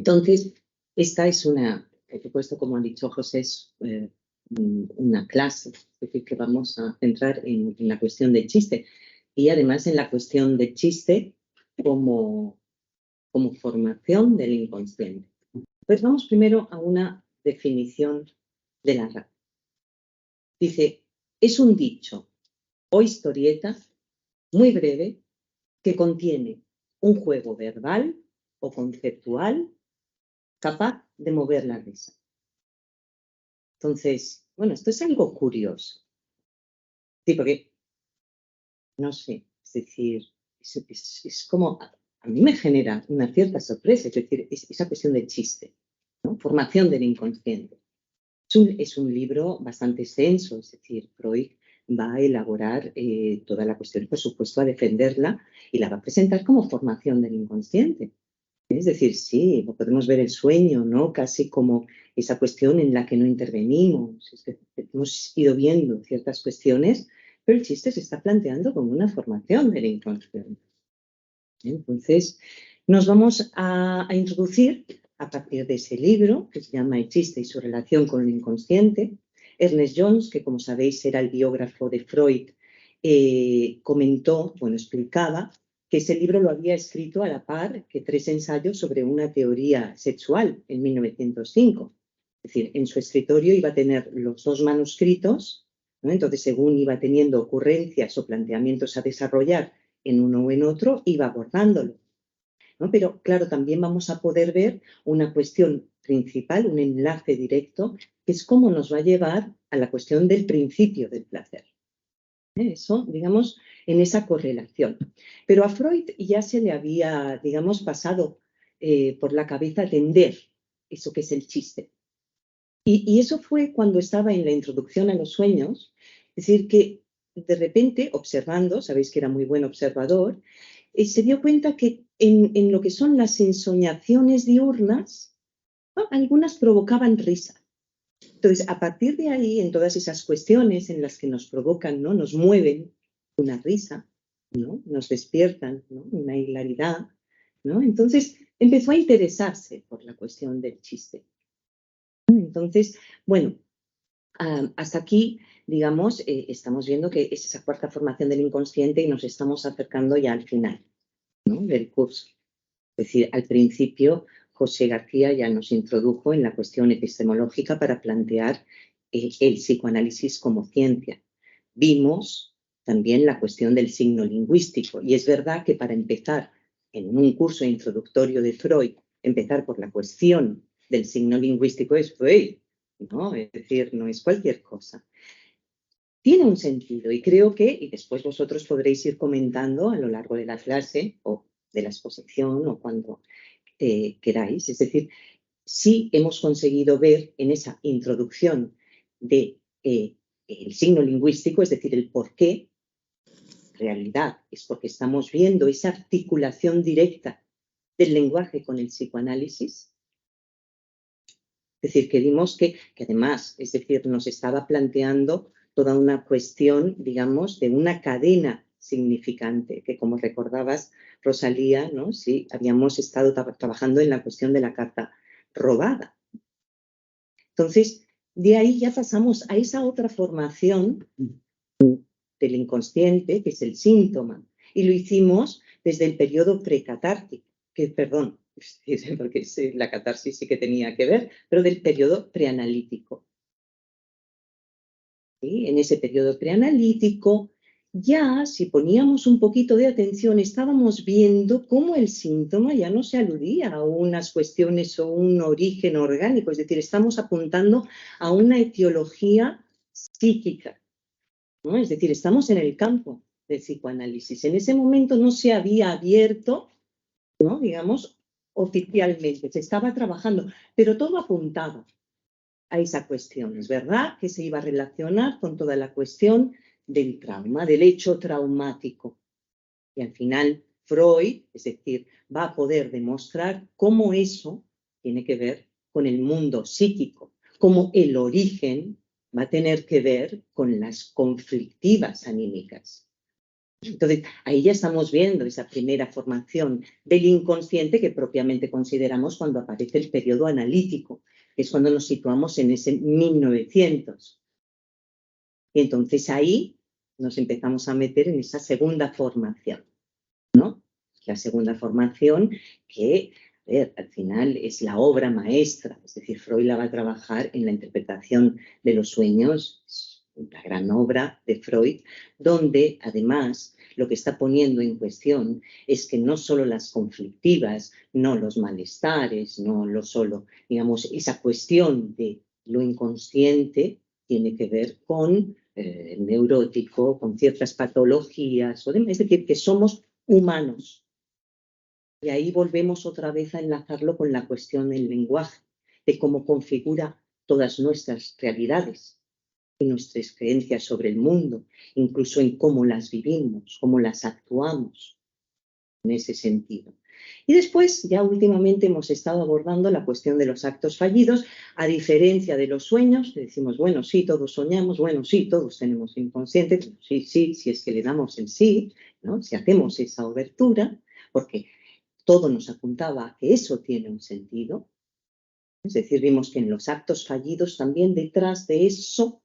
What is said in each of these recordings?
Entonces, esta es una, por supuesto, como ha dicho José, es una clase, es decir, que vamos a centrar en la cuestión del chiste y además en la cuestión del chiste como formación del inconsciente. Pues vamos primero a una definición de la RAE. Dice, es un dicho o historieta muy breve que contiene un juego verbal o conceptual capaz de mover la risa. Entonces, bueno, esto es algo curioso. Sí, porque, no sé, es decir, es como, a mí me genera una cierta sorpresa, es decir, esa cuestión del chiste, ¿no? Formación del inconsciente. Es un libro bastante extenso, es decir, Freud va a elaborar toda la cuestión, por supuesto, a defenderla y la va a presentar como formación del inconsciente. Es decir, sí, podemos ver el sueño, ¿no? Casi como esa cuestión en la que no intervenimos. Es que hemos ido viendo ciertas cuestiones, pero el chiste se está planteando como una formación del inconsciente. Entonces, nos vamos a introducir a partir de ese libro que se llama El chiste y su relación con el inconsciente. Ernest Jones, que como sabéis era el biógrafo de Freud, comentó, bueno, explicaba que ese libro lo había escrito a la par que 3 ensayos sobre una teoría sexual en 1905. Es decir, en su escritorio iba a tener los 2 manuscritos, ¿no? Entonces, según iba teniendo ocurrencias o planteamientos a desarrollar en uno o en otro, iba abordándolo, ¿no? Pero claro, también vamos a poder ver una cuestión principal, un enlace directo, que es cómo nos va a llevar a la cuestión del principio del placer. Eso, digamos, en esa correlación. Pero a Freud ya se le había, digamos, pasado por la cabeza atender eso que es el chiste. Y eso fue cuando estaba en la introducción a los sueños, es decir, que de repente, observando, sabéis que era muy buen observador, se dio cuenta que en lo que son las ensoñaciones diurnas, ¿no? Algunas provocaban risa. Entonces, a partir de ahí, en todas esas cuestiones en las que nos provocan, ¿no? Nos mueven una risa, ¿no? Nos despiertan, ¿no? Una hilaridad, ¿no? Entonces, empezó a interesarse por la cuestión del chiste. Entonces, bueno, hasta aquí, digamos, estamos viendo que es esa cuarta formación del inconsciente y nos estamos acercando ya al final, ¿no? Del curso. Es decir, al principio José García ya nos introdujo en la cuestión epistemológica para plantear el psicoanálisis como ciencia. Vimos también la cuestión del signo lingüístico y es verdad que para empezar en un curso introductorio de Freud, empezar por la cuestión del signo lingüístico es Freud, ¿no? Es decir, no es cualquier cosa. Tiene un sentido y creo que, y después vosotros podréis ir comentando a lo largo de la clase o de la exposición o cuando queráis, es decir, sí hemos conseguido ver en esa introducción de el signo lingüístico, es decir, el por qué, realidad, es porque estamos viendo esa articulación directa del lenguaje con el psicoanálisis. Es decir, que vimos que además, es decir, nos estaba planteando toda una cuestión, digamos, de una cadena significante, que como recordabas, Rosalía, ¿no? Sí, habíamos estado trabajando en la cuestión de la carta robada. Entonces, de ahí ya pasamos a esa otra formación del inconsciente, que es el síntoma, y lo hicimos desde el periodo precatártico, porque la catarsis sí que tenía que ver, pero del periodo preanalítico. ¿Sí? En ese periodo preanalítico, ya si poníamos un poquito de atención, estábamos viendo cómo el síntoma ya no se aludía a unas cuestiones o un origen orgánico, es decir, estamos apuntando a una etiología psíquica, ¿no? Es decir, estamos en el campo del psicoanálisis. En ese momento no se había abierto, ¿no? Digamos, oficialmente, se estaba trabajando, pero todo apuntaba a esa cuestión. Es verdad que se iba a relacionar con toda la cuestión del trauma, del hecho traumático. Y al final, Freud, es decir, va a poder demostrar cómo eso tiene que ver con el mundo psíquico, cómo el origen va a tener que ver con las conflictivas anímicas. Entonces, ahí ya estamos viendo esa primera formación del inconsciente que propiamente consideramos cuando aparece el periodo analítico, que es cuando nos situamos en ese 1900. Y entonces ahí nos empezamos a meter en esa segunda formación, ¿no? La segunda formación que, a ver, al final es la obra maestra, es decir, Freud la va a trabajar en la interpretación de los sueños, es la gran obra de Freud, donde además lo que está poniendo en cuestión es que no solo las conflictivas, no los malestares, no lo solo, digamos, esa cuestión de lo inconsciente tiene que ver con el neurótico, con ciertas patologías, o demás, es decir, que somos humanos. Y ahí volvemos otra vez a enlazarlo con la cuestión del lenguaje, de cómo configura todas nuestras realidades y nuestras creencias sobre el mundo, incluso en cómo las vivimos, cómo las actuamos en ese sentido. Y después, ya últimamente hemos estado abordando la cuestión de los actos fallidos, a diferencia de los sueños, que decimos, bueno, sí, todos soñamos, bueno, sí, todos tenemos inconsciente, sí, sí, si es que le damos el sí, ¿no? Si hacemos esa obertura, porque todo nos apuntaba a que eso tiene un sentido. Es decir, vimos que en los actos fallidos también detrás de eso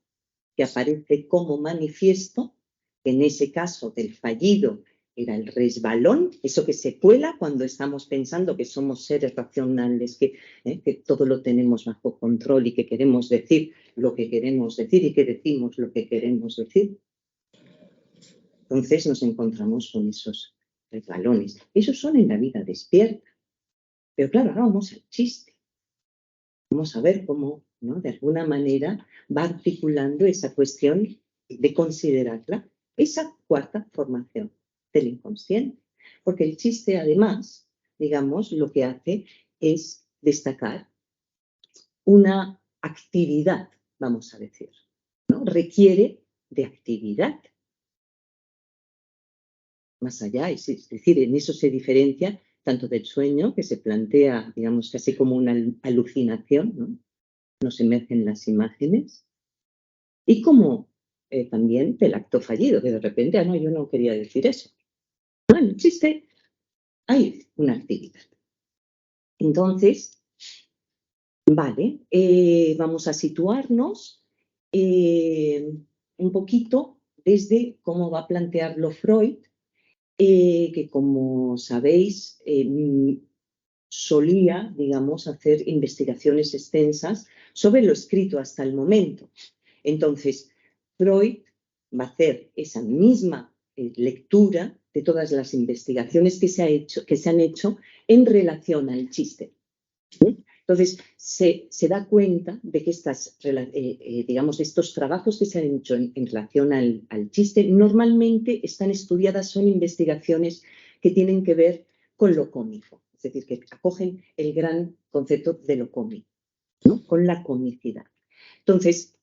que aparece como manifiesto, que en ese caso del fallido era el resbalón, eso que se cuela cuando estamos pensando que somos seres racionales, que todo lo tenemos bajo control y que queremos decir lo que queremos decir y que decimos lo que queremos decir. Entonces nos encontramos con esos resbalones. Esos son en la vida despierta. Pero claro, ahora vamos al chiste. Vamos a ver cómo, ¿no?, de alguna manera va articulando esa cuestión de considerarla, esa cuarta formación del inconsciente. Porque el chiste, además, digamos, lo que hace es destacar una actividad, vamos a decir, ¿no? Requiere de actividad. Más allá, es decir, en eso se diferencia tanto del sueño, que se plantea, digamos, casi como una alucinación, ¿no? Nos emergen las imágenes, y como también del acto fallido, que de repente, no, yo no quería decir eso. Bueno, existe, hay una actividad. Entonces, vale, vamos a situarnos un poquito desde cómo va a plantearlo Freud, que como sabéis, solía, digamos, hacer investigaciones extensas sobre lo escrito hasta el momento. Entonces, Freud va a hacer esa misma lectura de todas las investigaciones que se han hecho en relación al chiste. Entonces, se da cuenta de que digamos, estos trabajos que se han hecho en relación al chiste normalmente están estudiadas, son investigaciones que tienen que ver con lo cómico, es decir, que acogen el gran concepto de lo cómico, ¿no?, con la comicidad. Entonces,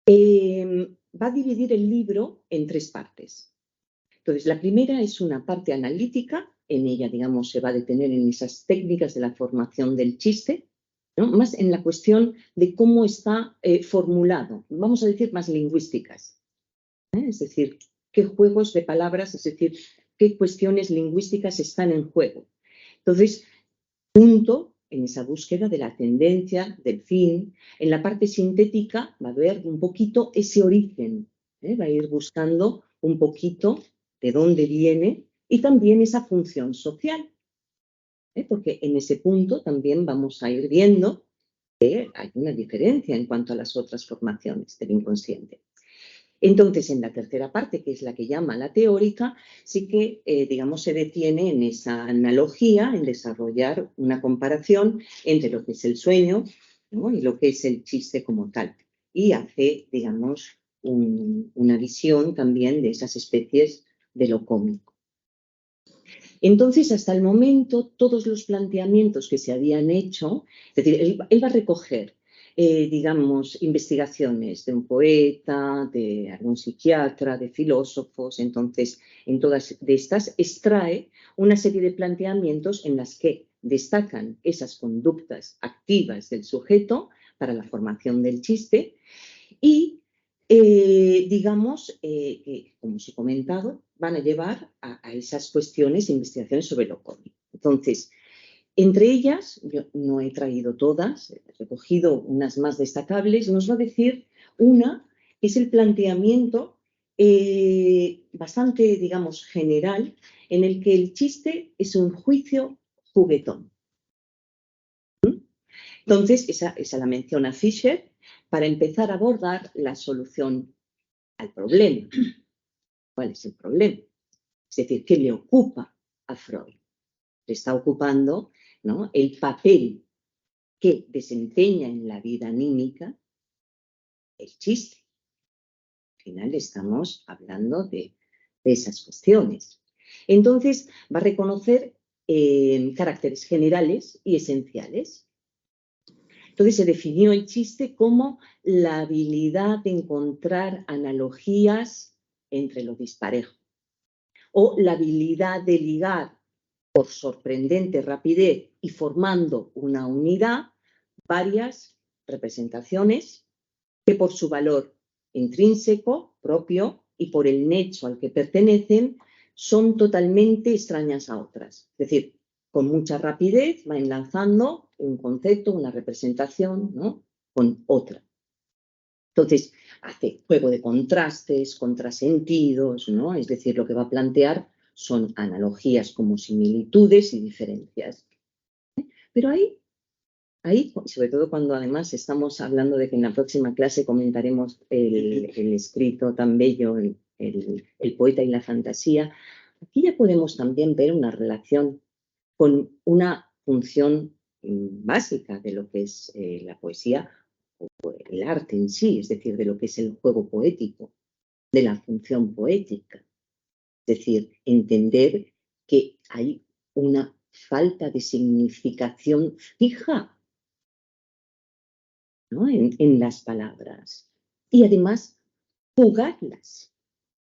va a dividir el libro en tres partes. Entonces, la primera es una parte analítica, en ella, digamos, se va a detener en esas técnicas de la formación del chiste, ¿no?, más en la cuestión de cómo está formulado, vamos a decir más lingüísticas, es decir, qué juegos de palabras, es decir, qué cuestiones lingüísticas están en juego. Entonces, punto en esa búsqueda de la tendencia, del fin. En la parte sintética va a ver un poquito ese origen, va a ir buscando un poquito de dónde viene y también esa función social, porque en ese punto también vamos a ir viendo que hay una diferencia en cuanto a las otras formaciones del inconsciente. Entonces, en la tercera parte, que es la que llama la teórica, sí que, digamos, se detiene en esa analogía, en desarrollar una comparación entre lo que es el sueño, ¿no?, y lo que es el chiste como tal. Y hace, digamos, una visión también de esas especies de lo cómico. Entonces, hasta el momento, todos los planteamientos que se habían hecho, es decir, él va a recoger, digamos, investigaciones de un poeta, de algún psiquiatra, de filósofos. Entonces, en todas de estas extrae una serie de planteamientos en las que destacan esas conductas activas del sujeto para la formación del chiste y, digamos, como os he comentado, van a llevar a esas cuestiones e investigaciones sobre lo cómico. Entonces, entre ellas, yo no he traído todas, he recogido unas más destacables, nos va a decir una, que es el planteamiento bastante, digamos, general, en el que el chiste es un juicio juguetón. Entonces, esa la menciona Fisher para empezar a abordar la solución al problema. ¿Cuál es el problema? Es decir, ¿qué le ocupa a Freud? Le está ocupando, ¿no?, el papel que desempeña en la vida anímica el chiste. Al final estamos hablando de esas cuestiones. Entonces, va a reconocer caracteres generales y esenciales. Entonces, se definió el chiste como la habilidad de encontrar analogías entre lo disparejo, o la habilidad de ligar por sorprendente rapidez y formando una unidad varias representaciones que por su valor intrínseco, propio, y por el nexo al que pertenecen, son totalmente extrañas a otras. Es decir, con mucha rapidez va enlazando un concepto, una representación, ¿no?, con otra. Entonces, hace juego de contrastes, contrasentidos, ¿no? Es decir, lo que va a plantear son analogías como similitudes y diferencias. Pero ahí, sobre todo cuando además estamos hablando de que en la próxima clase comentaremos el escrito tan bello, el poeta y la fantasía, aquí ya podemos también ver una relación con una función básica de lo que es la poesía o el arte en sí, es decir, de lo que es el juego poético, de la función poética. Es decir, entender que hay una falta de significación fija, ¿no?, en las palabras. Y además, jugarlas.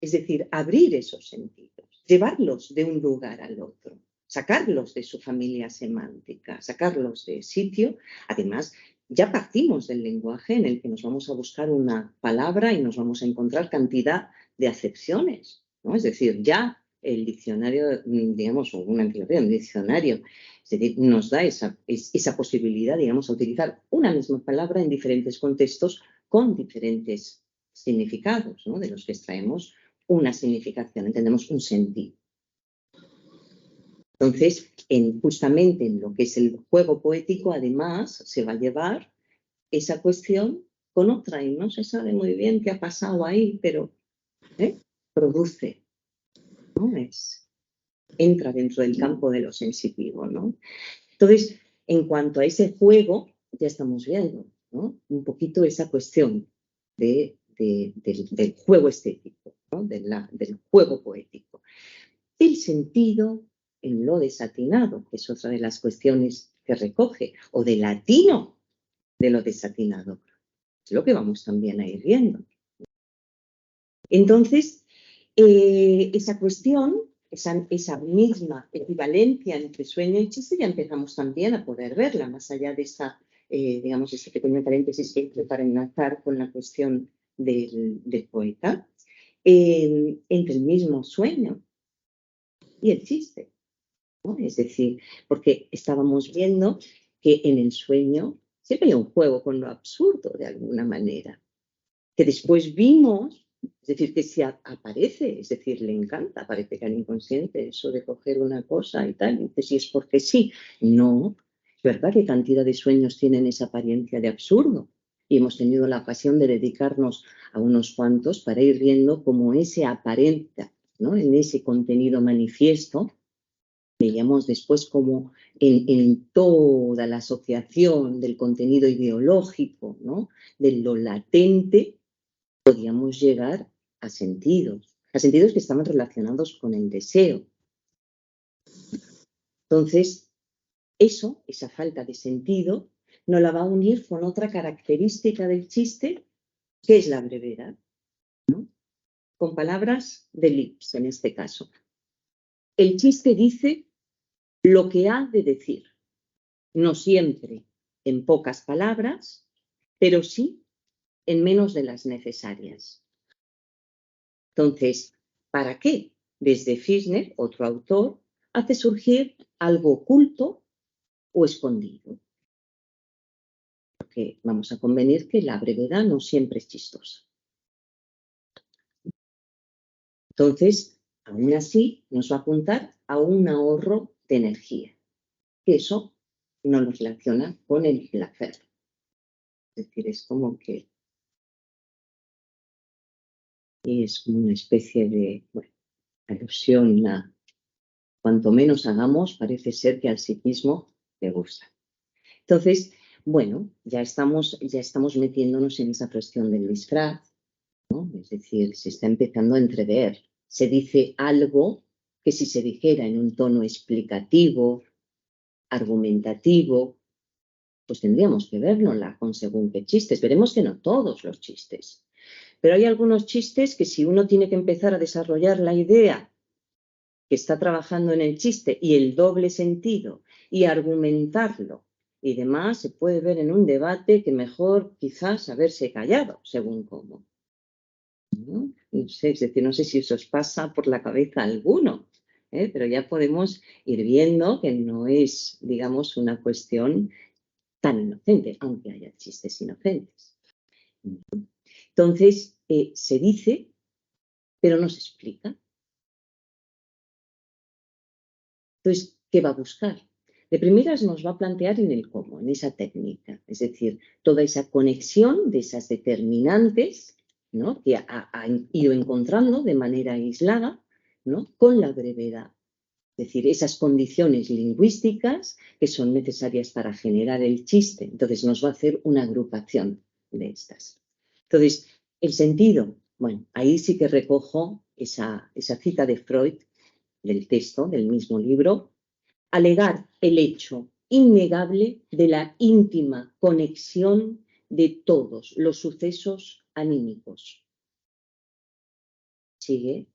Es decir, abrir esos sentidos, llevarlos de un lugar al otro, sacarlos de su familia semántica, sacarlos de sitio. Además, ya partimos del lenguaje en el que nos vamos a buscar una palabra y nos vamos a encontrar cantidad de acepciones, ¿no? Es decir, ya el diccionario, digamos, o una enciclopedia, un diccionario, es decir, nos da esa posibilidad, digamos, a utilizar una misma palabra en diferentes contextos con diferentes significados, ¿no?, de los que extraemos una significación, entendemos un sentido. Entonces, justamente en lo que es el juego poético, además, se va a llevar esa cuestión con otra, y no se sabe muy bien qué ha pasado ahí, pero produce, ¿no? Entra dentro del campo de lo sensitivo, ¿no? Entonces, en cuanto a ese juego, ya estamos viendo, ¿no?, un poquito esa cuestión del juego estético, ¿no?, del juego poético. El sentido en lo desatinado, que es otra de las cuestiones que recoge, o del atino de lo desatinado, es lo que vamos también a ir viendo. Entonces, esa cuestión, esa misma equivalencia entre sueño y chiste, ya empezamos también a poder verla, más allá de esta, digamos, ese pequeño paréntesis que hice para enlazar con la cuestión del poeta, entre el mismo sueño y el chiste, ¿no? Es decir, porque estábamos viendo que en el sueño siempre hay un juego con lo absurdo de alguna manera, que después vimos, es decir, que si aparece, es decir, le encanta, parece que al inconsciente eso de coger una cosa y tal, y dice, si es porque sí. No, es verdad que cantidad de sueños tienen esa apariencia de absurdo, y hemos tenido la ocasión de dedicarnos a unos cuantos para ir viendo cómo ese aparenta, ¿no?, en ese contenido manifiesto. Veíamos después cómo en toda la asociación del contenido ideológico, ¿no?, de lo latente, podíamos llegar a sentidos que estaban relacionados con el deseo. Entonces, esa falta de sentido, nos la va a unir con otra característica del chiste, que es la brevedad, ¿no?, con palabras de Lips en este caso. El chiste dice lo que ha de decir, no siempre en pocas palabras, pero sí en menos de las necesarias. Entonces, ¿para qué desde Fischner, otro autor, hace surgir algo oculto o escondido. Porque vamos a convenir que la brevedad no siempre es chistosa. Entonces, aún así, nos va a apuntar a un ahorro de energía. Eso no nos relaciona con el placer. Es decir, es como que es una especie de alusión a cuanto menos hagamos, parece ser que al psiquismo le gusta. Entonces, bueno, ya estamos metiéndonos en esa cuestión del disfraz, ¿no? Es decir, se está empezando a entrever. Se dice algo que si se dijera en un tono explicativo, argumentativo, pues tendríamos que vernosla con según qué chistes. Veremos que no todos los chistes. Pero hay algunos chistes que si uno tiene que empezar a desarrollar la idea que está trabajando en el chiste y el doble sentido y argumentarlo y demás, se puede ver en un debate que mejor quizás haberse callado, según cómo. ¿No? No sé, es decir, no sé si eso os pasa por la cabeza a alguno, pero ya podemos ir viendo que no es, digamos, una cuestión tan inocente, aunque haya chistes inocentes. Entonces, se dice, pero no se explica. Entonces, ¿qué va a buscar? De primeras nos va a plantear en el cómo, en esa técnica, es decir, toda esa conexión de esas determinantes, ¿no?, que ha ido encontrando de manera aislada, ¿no?, con la brevedad. Es decir, esas condiciones lingüísticas que son necesarias para generar el chiste. Entonces, nos va a hacer una agrupación de estas. Entonces, el sentido, bueno, ahí sí que recojo esa cita de Freud, del texto del mismo libro, alegar el hecho innegable de la íntima conexión de todos los sucesos anímicos. Sigue,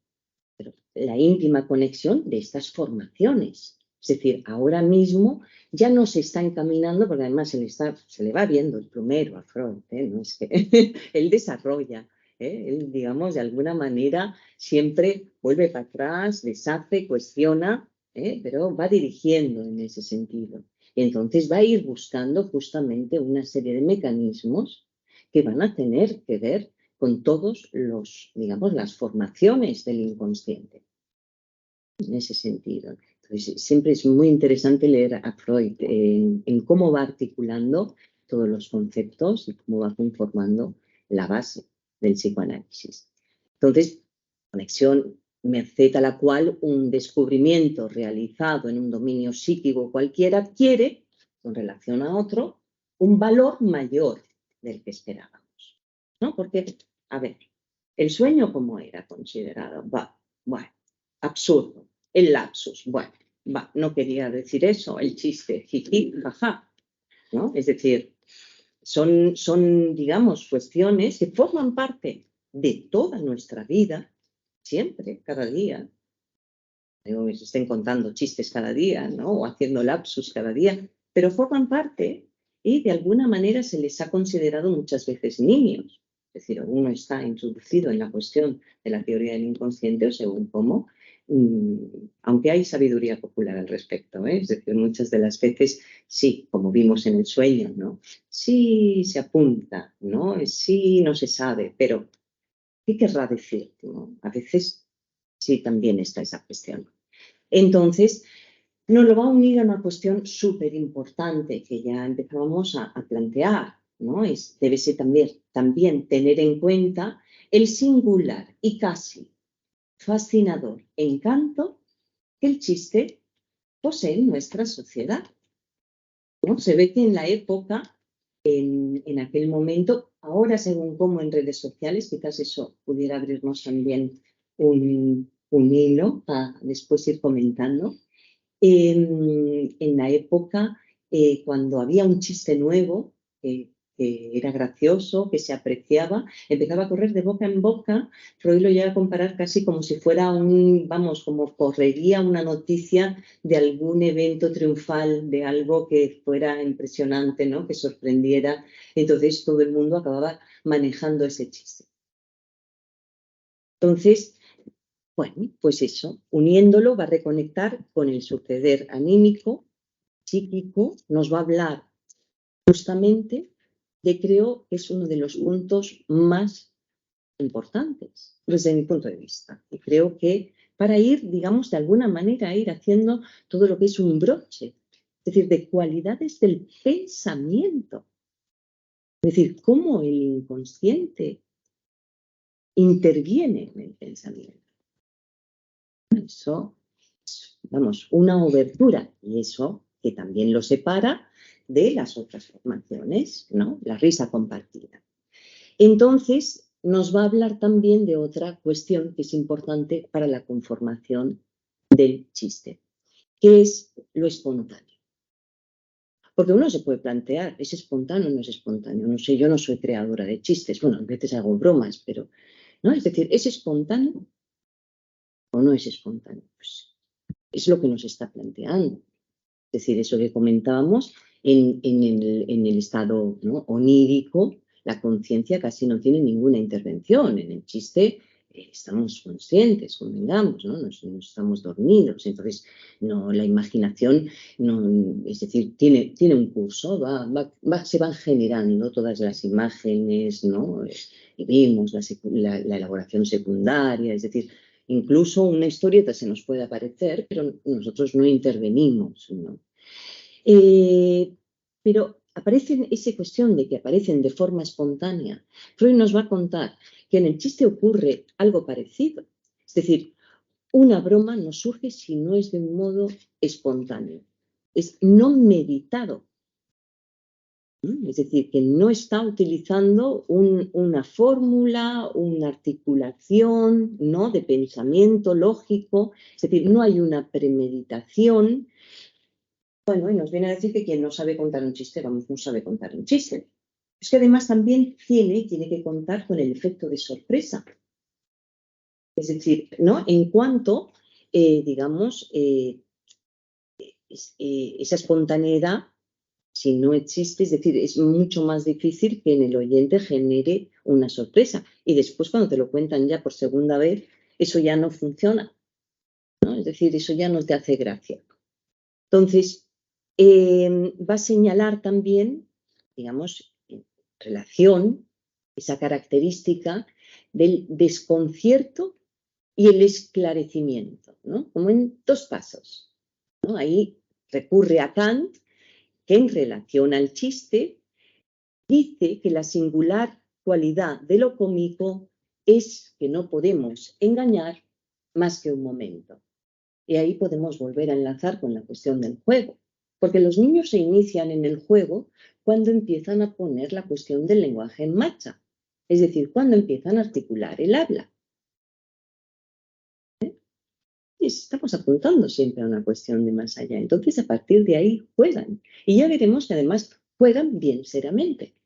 pero la íntima conexión de estas formaciones. Es decir, ahora mismo ya no se está encaminando, porque además se le va viendo el plumero a Freud, no es que él desarrolla, él, digamos, de alguna manera siempre vuelve para atrás, deshace, cuestiona, pero va dirigiendo en ese sentido. Y entonces va a ir buscando justamente una serie de mecanismos que van a tener que ver con todos los, digamos, las formaciones del inconsciente. En ese sentido. Entonces, siempre es muy interesante leer a Freud en cómo va articulando todos los conceptos y cómo va conformando la base del psicoanálisis. Entonces, conexión merced a la cual un descubrimiento realizado en un dominio psíquico cualquiera adquiere, con relación a otro, un valor mayor del que esperábamos, ¿no? Porque, a ver, el sueño, ¿cómo era considerado? Bueno, absurdo. El lapsus, bueno, no quería decir eso, el chiste, jiji, jaja, ¿no? Es decir, son, digamos, cuestiones que forman parte de toda nuestra vida, siempre, cada día. Digo que se estén contando chistes cada día, ¿no? O haciendo lapsus cada día, pero forman parte y de alguna manera se les ha considerado muchas veces niños. Es decir, uno está introducido en la cuestión de la teoría del inconsciente o según cómo, aunque hay sabiduría popular al respecto, es decir, muchas de las veces sí, como vimos en el sueño, ¿no? Sí se apunta, ¿no? Sí no se sabe, pero ¿qué querrá decir? ¿No? A veces sí también está esa cuestión. Entonces, nos lo va a unir a una cuestión súper importante que ya empezábamos a plantear, ¿no? Debe ser también tener en cuenta el singular y casi fascinador encanto que el chiste posee en nuestra sociedad, ¿no? Se ve que en la época, en aquel momento, ahora según cómo en redes sociales, quizás eso pudiera abrirnos también un hilo para después ir comentando. En la época, cuando había un chiste nuevo, que era gracioso, que se apreciaba, empezaba a correr de boca en boca. Freud lo llega a comparar casi como si fuera como correría una noticia de algún evento triunfal, de algo que fuera impresionante, ¿no?, que sorprendiera. Entonces todo el mundo acababa manejando ese chiste. Entonces, Bueno, pues eso, uniéndolo va a reconectar con el suceder anímico, psíquico, nos va a hablar justamente de, creo que es uno de los puntos más importantes desde mi punto de vista. Y creo que para ir, digamos, de alguna manera, ir haciendo todo lo que es un broche, es decir, de cualidades del pensamiento. Es decir, cómo el inconsciente interviene en el pensamiento. Eso es, vamos, una obertura, y eso que también lo separa de las otras formaciones, ¿no? La risa compartida. Entonces, nos va a hablar también de otra cuestión que es importante para la conformación del chiste, que es lo espontáneo. Porque uno se puede plantear, ¿es espontáneo o no es espontáneo? No sé, yo no soy creadora de chistes, bueno, a veces hago bromas, pero, ¿no? Es decir, ¿es espontáneo o no es espontáneo? Pues es lo que nos está planteando. Es decir, eso que comentábamos, en el estado, ¿no?, onírico, la conciencia casi no tiene ninguna intervención. En el chiste estamos conscientes, convengamos, ¿no? No estamos dormidos. Entonces, no, la imaginación, no, es decir, tiene un curso, se van generando todas las imágenes, ¿no? Y vimos la elaboración secundaria, es decir, incluso una historieta se nos puede aparecer, pero nosotros no intervenimos, ¿no? Pero aparecen esa cuestión de que aparecen de forma espontánea. Freud nos va a contar que en el chiste ocurre algo parecido. Es decir, una broma no surge si no es de un modo espontáneo. Es no meditado. Es decir, que no está utilizando una fórmula, una articulación, ¿no?, de pensamiento lógico. Es decir, no hay una premeditación. Bueno, y nos viene a decir que quien no sabe contar un chiste, vamos, no sabe contar un chiste. Es que además también tiene que contar con el efecto de sorpresa. Es decir, ¿no?, en cuanto, digamos, esa espontaneidad, si no existe, es decir, es mucho más difícil que en el oyente genere una sorpresa. Y después, cuando te lo cuentan ya por segunda vez, eso ya no funciona, ¿no? Es decir, eso ya no te hace gracia. Entonces, va a señalar también, digamos, en relación, esa característica del desconcierto y el esclarecimiento, ¿no? Como en dos pasos, ¿no? Ahí recurre a Kant, que en relación al chiste dice que la singular cualidad de lo cómico es que no podemos engañar más que un momento. Y ahí podemos volver a enlazar con la cuestión del juego, porque los niños se inician en el juego cuando empiezan a poner la cuestión del lenguaje en marcha, es decir, cuando empiezan a articular el habla. Y estamos apuntando siempre a una cuestión de más allá. Entonces, a partir de ahí juegan. Y ya veremos que además juegan bien seriamente.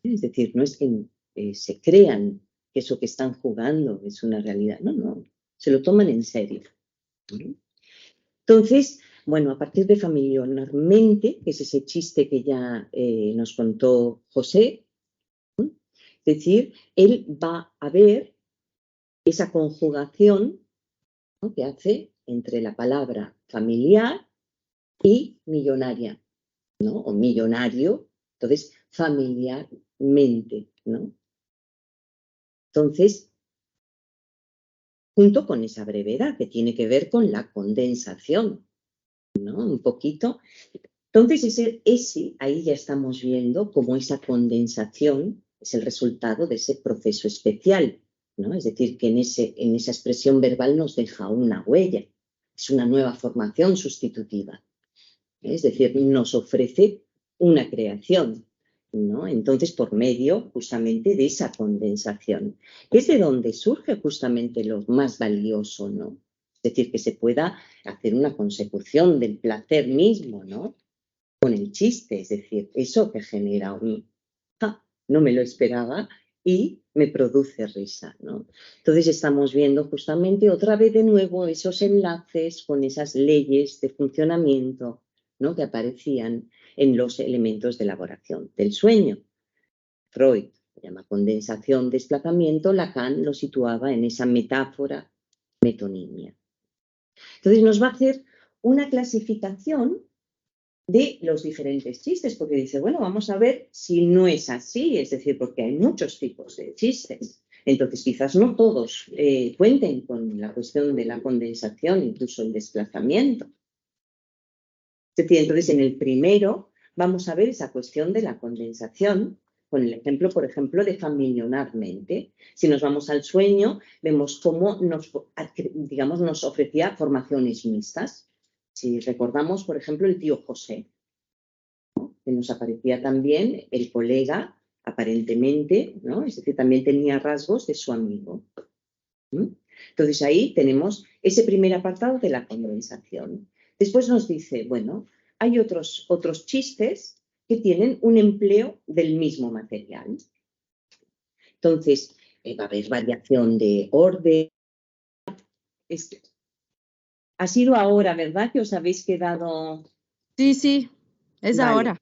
Es decir, no es que se crean que eso que están jugando es una realidad. No, no. Se lo toman en serio. Entonces, bueno, a partir de familiarmente, que es ese chiste que ya nos contó José, ¿no?, es decir, él va a ver esa conjugación, ¿no?, que hace entre la palabra familiar y millonaria, ¿no?, o millonario, entonces familiarmente, ¿no? Entonces, junto con esa brevedad que tiene que ver con la condensación, ¿no? Un poquito. Entonces, ahí ya estamos viendo cómo esa condensación es el resultado de ese proceso especial, ¿no? Es decir, que en esa expresión verbal nos deja una huella, es una nueva formación sustitutiva, ¿eh? Es decir, nos ofrece una creación, ¿no? Entonces, por medio justamente de esa condensación, que es de donde surge justamente lo más valioso, ¿no? Es decir, que se pueda hacer una consecución del placer mismo, ¿no?, con el chiste, es decir, eso que genera no me lo esperaba y me produce risa, ¿no? Entonces estamos viendo justamente otra vez de nuevo esos enlaces con esas leyes de funcionamiento, ¿no?, que aparecían en los elementos de elaboración del sueño. Freud se llama condensación, desplazamiento, Lacan lo situaba en esa metáfora metonimia. Entonces nos va a hacer una clasificación de los diferentes chistes, porque dice, bueno, vamos a ver si no es así, es decir, porque hay muchos tipos de chistes. Entonces, quizás no todos cuenten con la cuestión de la condensación, incluso el desplazamiento. Es decir, entonces, en el primero vamos a ver esa cuestión de la condensación, con el ejemplo, por ejemplo, de familiarmente. Si nos vamos al sueño, vemos cómo nos ofrecía formaciones mixtas. Si recordamos, por ejemplo, el tío José, ¿no? Que nos aparecía también el colega, aparentemente, ¿no? Es decir, también tenía rasgos de su amigo. Entonces ahí tenemos ese primer apartado de la condensación. Después nos dice, bueno, hay otros chistes que tienen un empleo del mismo material. Entonces, va a haber variación de orden. Ha sido ahora, ¿verdad? Que os habéis quedado... Sí, es vale. ahora.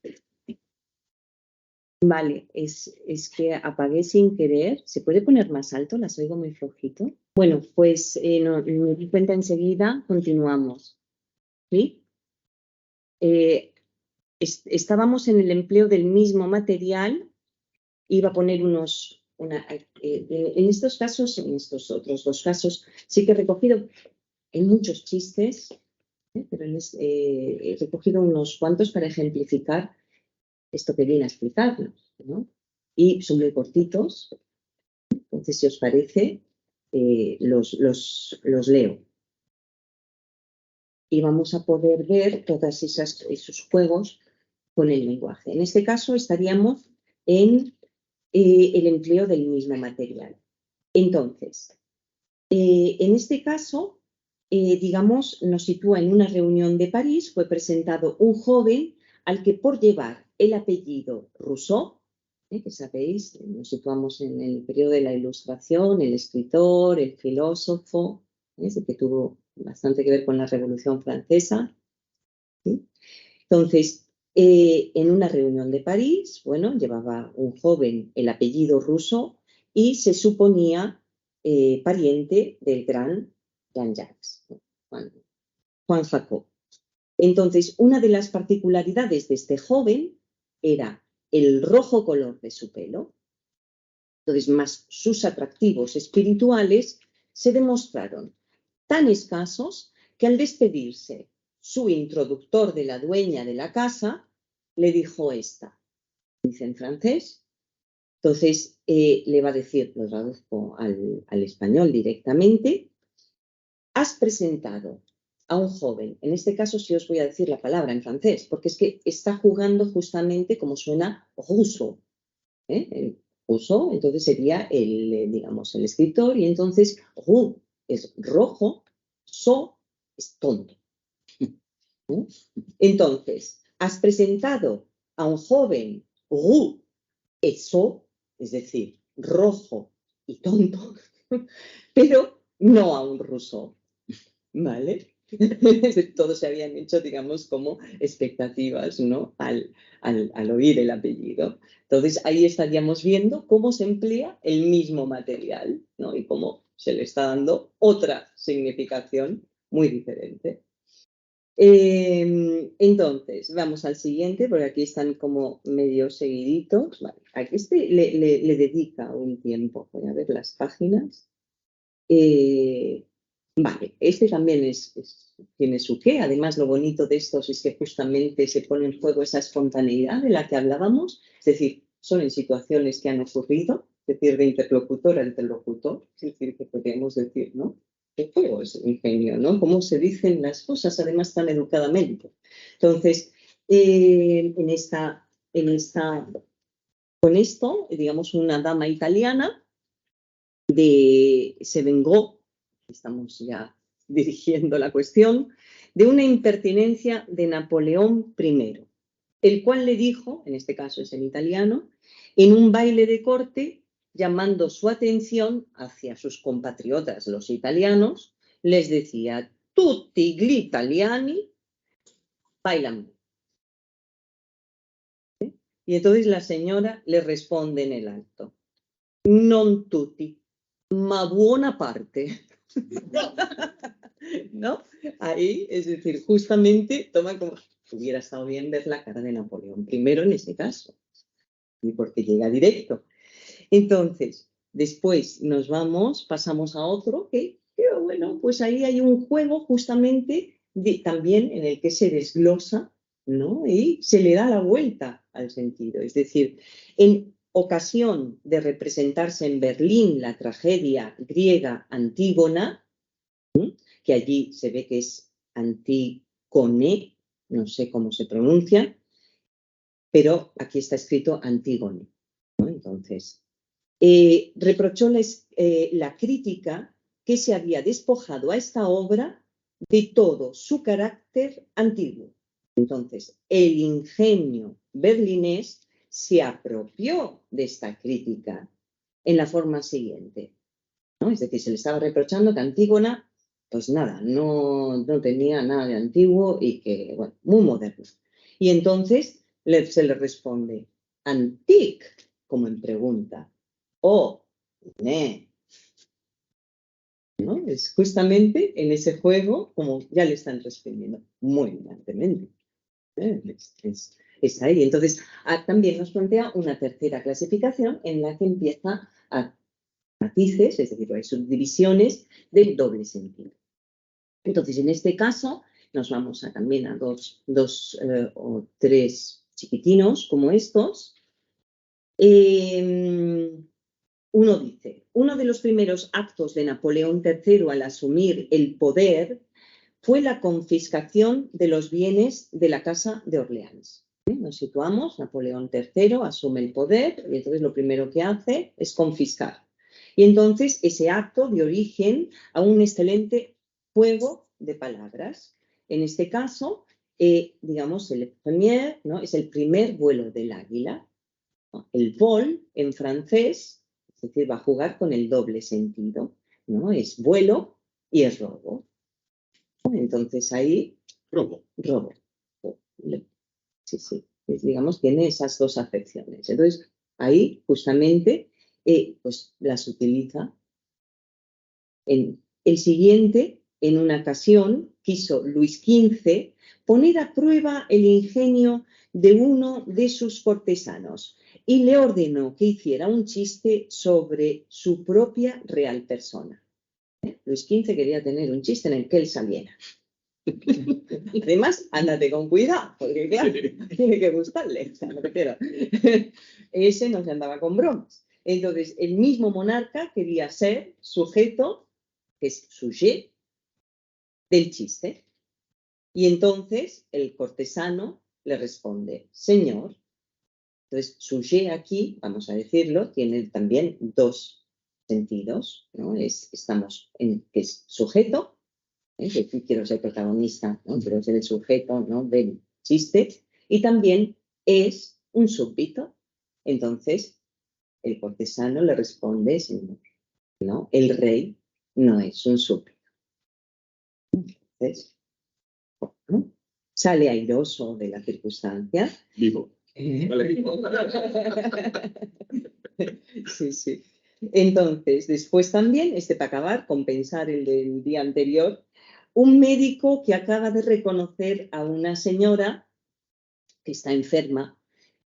Vale, es que apagué sin querer. ¿Se puede poner más alto? Las oigo muy flojito. Bueno, pues me di cuenta enseguida, continuamos. ¿Sí? Estábamos en el empleo del mismo material. Iba a poner en estos casos, en estos otros dos casos, sí que he recogido en muchos chistes, pero he recogido unos cuantos para ejemplificar esto que viene a explicarnos, ¿no? Y son muy cortitos, entonces si os parece, los leo. Y vamos a poder ver todos esos juegos con el lenguaje. En este caso estaríamos en el empleo del mismo material. Entonces, en este caso, digamos, nos sitúa en una reunión de París, fue presentado un joven al que por llevar el apellido Rousseau, que sabéis, nos situamos en el periodo de la Ilustración, el escritor, el filósofo, ese que tuvo bastante que ver con la Revolución Francesa. ¿Sí? Entonces, en una reunión de París, bueno, llevaba un joven el apellido Rousseau y se suponía pariente del gran Jean-Jacques, Juan Jacob. Entonces, una de las particularidades de este joven era el rojo color de su pelo. Entonces, más sus atractivos espirituales se demostraron tan escasos que al despedirse su introductor de la dueña de la casa le dijo esta, dice en francés. Entonces le va a decir, lo traduzco al español directamente, has presentado a un joven, en este caso sí os voy a decir la palabra en francés, porque es que está jugando justamente como suena Rousseau, Rousseau, entonces sería digamos, el escritor, y entonces roux es rojo, so es tonto. Entonces, has presentado a un joven roux et sot, es decir, rojo y tonto, pero no a un Rousseau, ¿vale? Todos se habían hecho, digamos, como expectativas, ¿no? Al oír el apellido. Entonces, ahí estaríamos viendo cómo se emplea el mismo material, ¿no? Y cómo se le está dando otra significación muy diferente. Entonces, vamos al siguiente, porque aquí están como medio seguiditos. Vale, aquí le dedica un tiempo. Voy a ver las páginas. Vale, este también tiene su qué. Además, lo bonito de estos es que justamente se pone en juego esa espontaneidad de la que hablábamos. Es decir, son en situaciones que han ocurrido, es decir, de interlocutor a interlocutor. Es decir, que podemos decir, ¿no? Qué juego es el ingenio, ¿no? Cómo se dicen las cosas, además tan educadamente. Entonces, con esto, digamos, una dama italiana se vengó, estamos ya dirigiendo la cuestión, de una impertinencia de Napoleón I, el cual le dijo, en este caso es en italiano, en un baile de corte, llamando su atención hacia sus compatriotas, los italianos, les decía, tutti gli italiani bailan. Y entonces la señora le responde en el acto, non tutti, ma buona parte. ¿No? Ahí, es decir, justamente toma como, hubiera estado bien ver la cara de Napoleón primero en ese caso, y porque llega directo. Entonces, después nos vamos, pasamos a otro bueno, pues ahí hay un juego justamente también en el que se desglosa, ¿no? Y se le da la vuelta al sentido. Es decir, en ocasión de representarse en Berlín la tragedia griega Antígona, que allí se ve que es Antígone, no sé cómo se pronuncia, pero aquí está escrito Antígone, ¿no? Entonces, reprochó la crítica que se había despojado a esta obra de todo su carácter antiguo. Entonces, el ingenio berlinés se apropió de esta crítica en la forma siguiente, ¿no? Es decir, se le estaba reprochando que Antígona, pues nada, no tenía nada de antiguo y que, bueno, muy moderno. Y entonces se le responde, antique, como en pregunta, o ne, ¿no? Es justamente en ese juego como ya le están respondiendo muy evidentemente. Es ahí. Entonces, también nos plantea una tercera clasificación en la que empieza a matices, es decir, hay subdivisiones del doble sentido. Entonces, en este caso, nos vamos también a dos o tres chiquitinos como estos. Uno dice, uno de los primeros actos de Napoleón III al asumir el poder fue la confiscación de los bienes de la Casa de Orleans. Nos situamos, Napoleón III asume el poder y entonces lo primero que hace es confiscar. Y entonces ese acto dio origen a un excelente juego de palabras. En este caso, digamos, el premier, ¿no? Es el primer vuelo del águila, ¿no? El vol en francés, es decir, va a jugar con el doble sentido, ¿no? Es vuelo y es robo. Entonces ahí, robo. Sí, sí, digamos, tiene esas dos acepciones. Entonces ahí justamente pues las utiliza. En el siguiente, en una ocasión, quiso Luis XV poner a prueba el ingenio de uno de sus cortesanos y le ordenó que hiciera un chiste sobre su propia real persona. Luis XV quería tener un chiste en el que él saliera. Además, ándate con cuidado, porque claro, tiene que gustarle. O sea, me refiero. Ese no se andaba con bromas. Entonces, el mismo monarca quería ser sujeto, que es sujet, del chiste. Y entonces el cortesano le responde, señor. Entonces, sujet aquí, vamos a decirlo, tiene también dos sentidos, ¿no? Estamos en que es sujeto, que quiero ser protagonista, ¿no? Quiero ser el sujeto, ¿no? Del chiste, y también es un súbdito. Entonces, el cortesano le responde, señor, ¿no? El rey no es un súbdito. Entonces, ¿no? Sale airoso de la circunstancia. Vivo. Vale. Sí, sí. Entonces, después también, para acabar, compensar el del día anterior, un médico que acaba de reconocer a una señora que está enferma,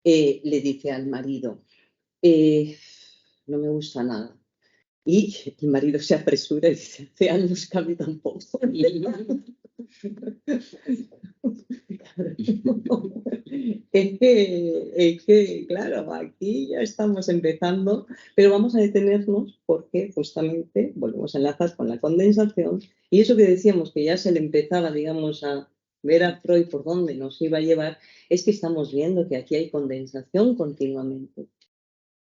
le dice al marido, no me gusta nada. Y el marido se apresura y dice, hace años que a mí tampoco. Es que, claro, aquí ya estamos empezando, pero vamos a detenernos porque justamente volvemos a enlazar con la condensación y eso que decíamos que ya se le empezaba, digamos, a ver a Freud por dónde nos iba a llevar, es que estamos viendo que aquí hay condensación continuamente.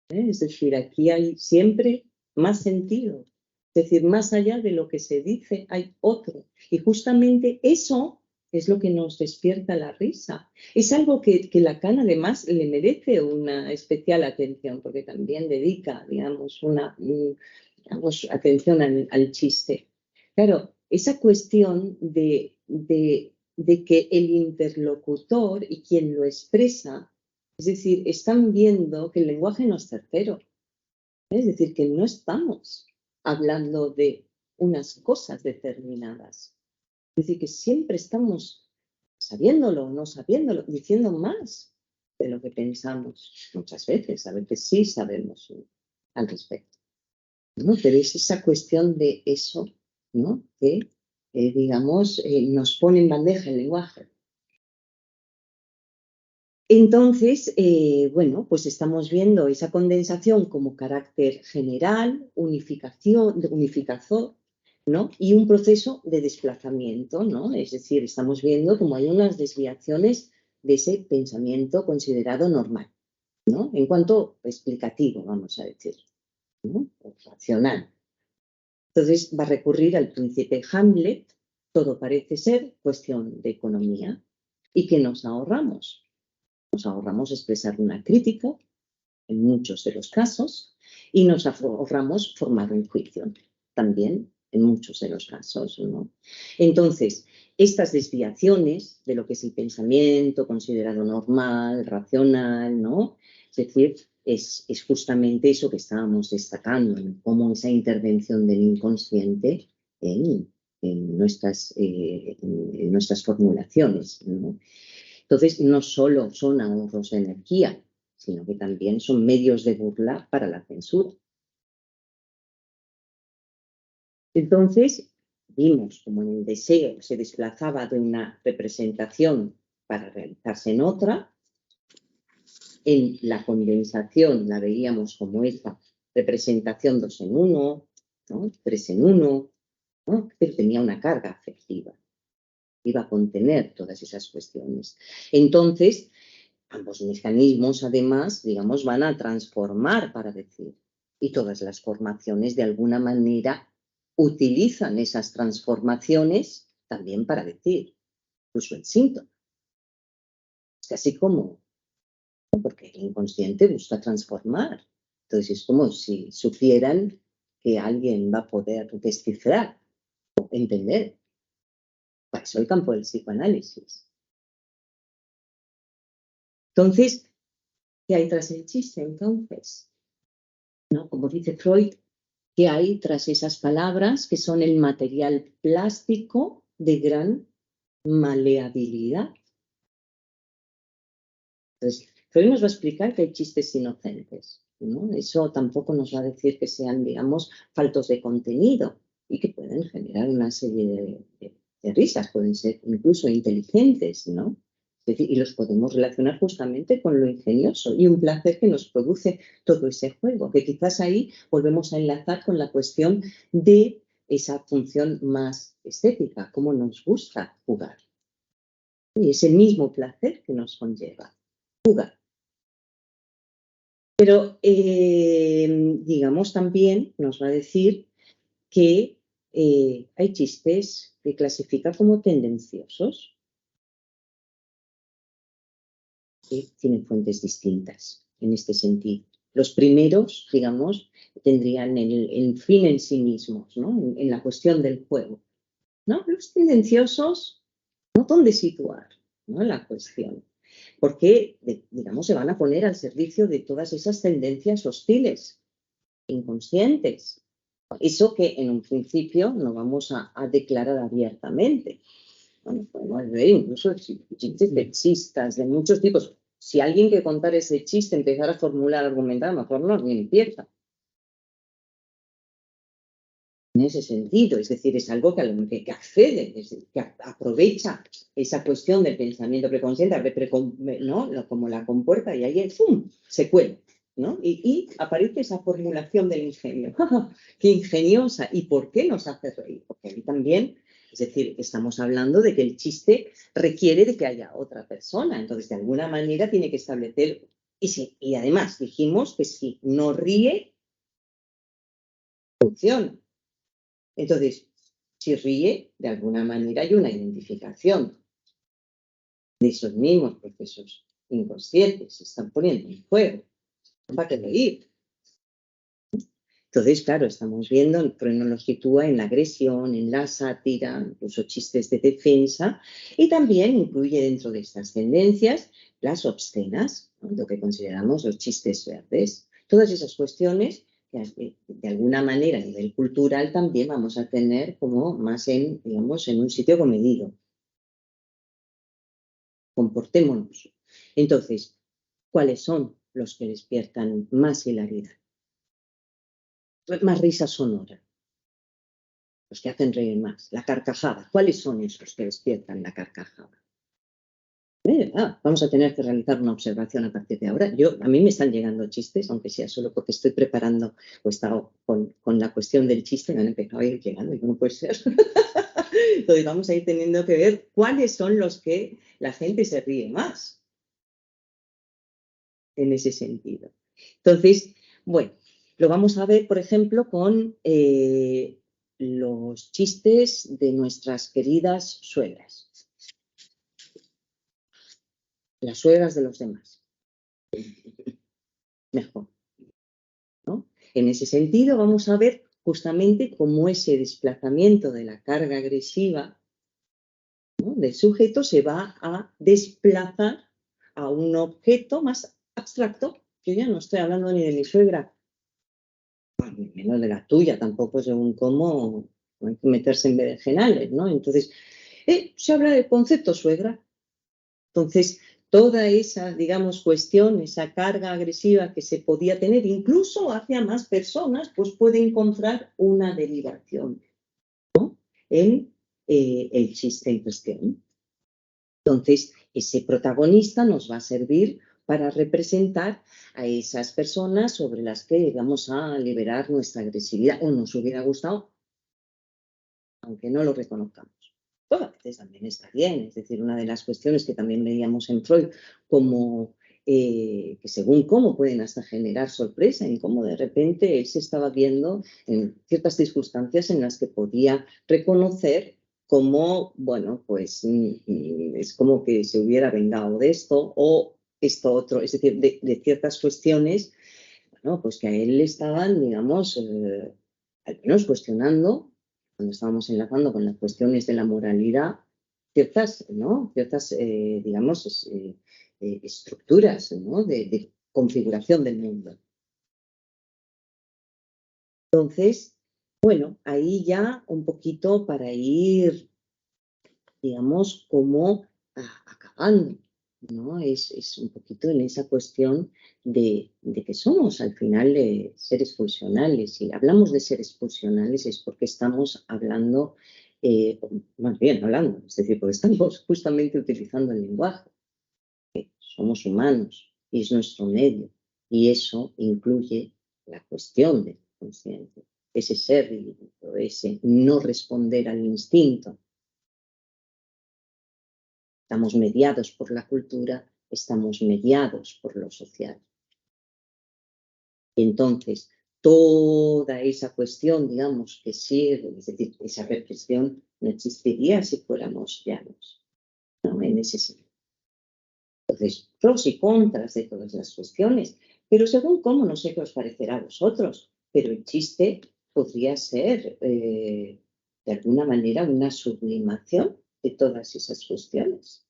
Es decir, aquí hay siempre más sentido. Es decir, más allá de lo que se dice, hay otro. Y justamente eso es lo que nos despierta la risa. Es algo que Lacan además le merece una especial atención, porque también dedica, digamos, atención al chiste. Claro, esa cuestión de que el interlocutor y quien lo expresa, es decir, están viendo que el lenguaje no es certero. Es decir, que no estamos hablando de unas cosas determinadas. Es decir, que siempre estamos, sabiéndolo o no sabiéndolo, diciendo más de lo que pensamos muchas veces. A veces sí sabemos al respecto, ¿no? Pero es esa cuestión de eso, ¿no? Que, digamos, nos pone en bandeja el lenguaje. Entonces, bueno, pues estamos viendo esa condensación como carácter general, unificador, ¿no? Y un proceso de desplazamiento, ¿no? Es decir, estamos viendo como hay unas desviaciones de ese pensamiento considerado normal, ¿no? En cuanto explicativo, vamos a decir, ¿no? O racional. Entonces va a recurrir al príncipe Hamlet, todo parece ser cuestión de economía. ¿Y qué nos ahorramos? Nos ahorramos expresar una crítica, en muchos de los casos, y nos ahorramos formar un juicio, también en muchos de los casos, ¿no? Entonces, estas desviaciones de lo que es el pensamiento considerado normal, racional, ¿no? Es decir, es justamente eso que estábamos destacando, ¿no? Cómo esa intervención del inconsciente en nuestras formulaciones, ¿no? Entonces, no solo son ahorros de energía, sino que también son medios de burla para la censura. Entonces, vimos como en el deseo se desplazaba de una representación para realizarse en otra. En la condensación la veíamos como esa representación 2 en 1, ¿no? 3 en 1, ¿no? Pero tenía una carga afectiva. Iba a contener todas esas cuestiones. Entonces, ambos mecanismos, además, digamos, van a transformar para decir. Y todas las formaciones, de alguna manera, utilizan esas transformaciones también para decir, incluso el síntoma. Es casi como, porque el inconsciente busca transformar. Entonces, es como si supieran que alguien va a poder descifrar o entender. Para eso el campo del psicoanálisis. Entonces, ¿qué hay tras el chiste entonces? ¿No? Como dice Freud, ¿qué hay tras esas palabras que son el material plástico de gran maleabilidad? Entonces, Freud nos va a explicar que hay chistes inocentes, ¿no? Eso tampoco nos va a decir que sean, digamos, faltos de contenido y que pueden generar una serie de risas, pueden ser incluso inteligentes, ¿no? Es decir, y los podemos relacionar justamente con lo ingenioso y un placer que nos produce todo ese juego, que quizás ahí volvemos a enlazar con la cuestión de esa función más estética, cómo nos gusta jugar. Y ese mismo placer que nos conlleva jugar. Pero, digamos, también nos va a decir que hay chistes que clasifica como tendenciosos, que tienen fuentes distintas en este sentido. Los primeros, digamos, tendrían el fin en sí mismos, ¿no? En la cuestión del juego, ¿no? Los tendenciosos, ¿no? ¿Dónde situar, ¿no? La cuestión? Porque, digamos, se van a poner al servicio de todas esas tendencias hostiles, inconscientes. Eso que en un principio no vamos a declarar abiertamente. Bueno, podemos ver incluso chistes sexistas de muchos tipos. Si alguien que contar ese chiste empezara a formular, argumentar, a lo mejor no ni empieza. En ese sentido, es decir, es algo que accede, es decir, que aprovecha esa cuestión del pensamiento preconsciente, ¿no? Como la compuerta y ahí ¡pum!, se cuela, ¿no? Y aparece esa formulación del ingenio. ¡Qué ingeniosa! ¿Y por qué nos hace reír? Porque ahí también, es decir, estamos hablando de que el chiste requiere de que haya otra persona, entonces de alguna manera tiene que establecer, y además dijimos que si no ríe, funciona. Entonces, si ríe, de alguna manera hay una identificación de esos mismos procesos inconscientes, se están poniendo en juego. ¿Para qué reír? Entonces, claro, estamos viendo, Freud nos lo sitúa en la agresión, en la sátira, incluso chistes de defensa, y también incluye dentro de estas tendencias las obscenas, ¿no? Lo que consideramos los chistes verdes. Todas esas cuestiones de alguna manera, a nivel cultural, también vamos a tener como más digamos, en un sitio comedido. Comportémonos. Entonces, ¿cuáles son los que despiertan más hilaridad? Más risa sonora. Los que hacen reír más. La carcajada. ¿Cuáles son esos que despiertan la carcajada? Vamos a tener que realizar una observación a partir de ahora. A mí me están llegando chistes, aunque sea solo porque estoy preparando o he estado con la cuestión del chiste, me han empezado a ir llegando y no puede ser. Entonces vamos a ir teniendo que ver cuáles son los que la gente se ríe más en ese sentido. Entonces, bueno, lo vamos a ver, por ejemplo, con los chistes de nuestras queridas suegras. Las suegras de los demás. Mejor, ¿no? En ese sentido, vamos a ver justamente cómo ese desplazamiento de la carga agresiva, ¿no?, del sujeto se va a desplazar a un objeto más abstracto. Yo ya no estoy hablando ni de mi suegra, ni menos de la tuya, tampoco según cómo hay que meterse en berenjenales, ¿no? Entonces, se habla del concepto suegra. Entonces, toda esa, digamos, cuestión, esa carga agresiva que se podía tener, incluso hacia más personas, pues puede encontrar una derivación, ¿no?, en el chiste en cuestión. Entonces, ese protagonista nos va a servir para representar a esas personas sobre las que vamos a liberar nuestra agresividad, o nos hubiera gustado, aunque no lo reconozcamos. Pues a veces también está bien, es decir, una de las cuestiones que también veíamos en Freud, como que según cómo pueden hasta generar sorpresa, en cómo de repente él se estaba viendo en ciertas circunstancias en las que podía reconocer cómo, bueno, pues es como que se hubiera vengado de esto o esto otro, es decir, de ciertas cuestiones, bueno, pues que a él le estaban, digamos, al menos cuestionando, cuando estábamos enlazando con las cuestiones de la moralidad, ciertas, ¿no?, digamos, estructuras, ¿no?, de configuración del mundo. Entonces, bueno, ahí ya un poquito para ir, digamos, como acabando, ¿no? Es un poquito en esa cuestión de que somos al final seres pulsionales. Si hablamos de seres pulsionales es porque estamos hablando, más bien hablando, es decir, porque estamos justamente utilizando el lenguaje. Somos humanos y es nuestro medio, y eso incluye la cuestión del consciente, ese ser líquido, ese no responder al instinto. Estamos mediados por la cultura, estamos mediados por lo social. Y entonces, toda esa cuestión, digamos, que sirve, es decir, esa reflexión no existiría si fuéramos llanos, ¿no?, en ese sentido. Entonces, pros y contras de todas las cuestiones, pero según cómo, no sé qué os parecerá a vosotros, pero el chiste podría ser, de alguna manera, una sublimación de todas esas cuestiones.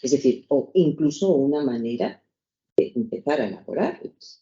Es decir, o incluso una manera de empezar a elaborarlas.